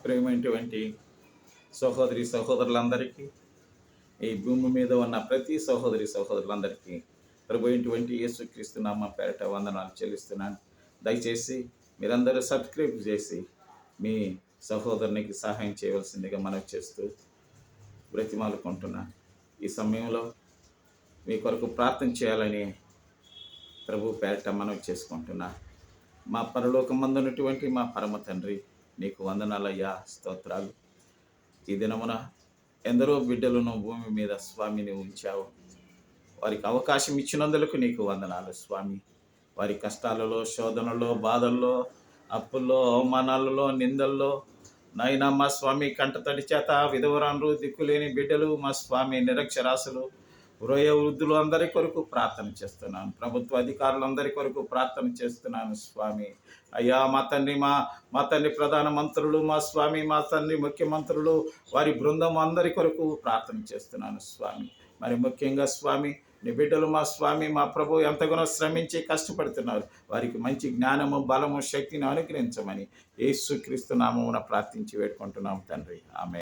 ప్రేమైనటువంటి సహోదరి సహోదరులందరికీ, ఈ భూమి మీద ఉన్న ప్రతి సహోదరి సహోదరులందరికీ ప్రభు అయినటువంటి యేసుక్రీస్తు నామం పేరట వందనాలు చెల్లిస్తున్నాను. దయచేసి మీరందరూ సబ్స్క్రైబ్ చేసి మీ సహోదరునికి సహాయం చేయవలసిందిగా మనవి చేస్తూ బ్రతిమాలుకుంటున్నాను. ఈ సమయంలో మీ కొరకు ప్రార్థన చేయాలని ప్రభు పేరట మనవి చేసుకుంటున్నాను. మా పరలోకమందున్నటువంటి మా పరమ తండ్రి, నీకు వందనాలయ్యా, స్తోత్రాలు. ఈ దినమున ఎందరో బిడ్డలను భూమి మీద స్వామిని ఉంచావు. వారికి అవకాశం ఇచ్చినందులకు నీకు వందనాలు స్వామి. వారి కష్టాలలో, శోధనలో, బాధల్లో, అప్పుల్లో, అవమానాలలో, నిందల్లో నైనా మా స్వామి కంటతడి చేత విధవరాన్లు, దిక్కులేని బిడ్డలు, మా స్వామి నిరక్షరాసులు, వృద్ధులు అందరి కొరకు ప్రార్థన చేస్తున్నాను. ప్రభుత్వ అధికారులందరి కొరకు ప్రార్థన చేస్తున్నాను స్వామి. అయ్యా మా తండ్రి, మా తండ్రి ప్రధాన మంత్రులు, మా స్వామి, మా తండ్రి ముఖ్యమంత్రులు, వారి బృందం అందరి కొరకు ప్రార్థన చేస్తున్నాను స్వామి. మరి ముఖ్యంగా స్వామి, నీ బిడ్డలు మా స్వామి, మా ప్రభు ఎంతగానో శ్రమించి కష్టపడుతున్నారు. వారికి మంచి జ్ఞానము, బలము, శక్తిని అనుగ్రహించమని యేసుక్రీస్తు నామమున ప్రార్థించి వేడుకుంటున్నాం తండ్రి. ఆమేన్.